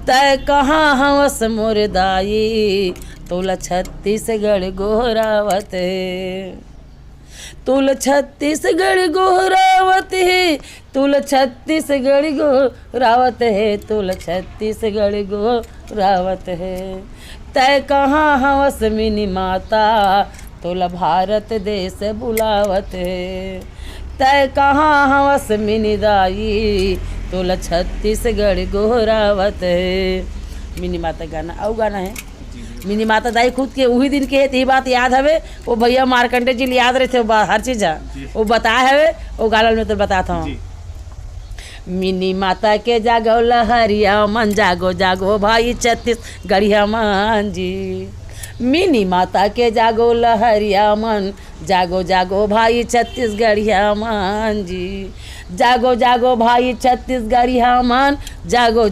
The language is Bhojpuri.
तय कहाँ हवस मोर दाई, तुल छत्तीसगढ़ गोहरावत है, तुल छत्तीसगढ़ गोहरावत है, तुल छत्तीसगढ़ गोहरावत है, तुल छत्तीसगढ़ गोहरावत है। तय कहाँ हवस मिनी माता, तुल भारत देश बुलावत है, तय कहाँ हवस मिनी दाई, तुल छत्तीसगढ़ गोहरावत है। मिनी माता गाना और गाना है मिनी माता दाई खुद के वही दिन के है, यही बात याद हवे। वो भैया मार्कंडे जी याद रहे थे हर चीज़ वो बताए हवे, वो गालन में तो बताता हूँ। मिनी माता के जागो लहरिया मन, जागो जागो भाई छत्तीसगढ़िया मन जी। मिनी माता के जागो लहरिया मन, जागो जागो भाई छत्तीसगढ़िया मन जी। जागो जागो भाई छत्तीसगढ़िया मन, जागो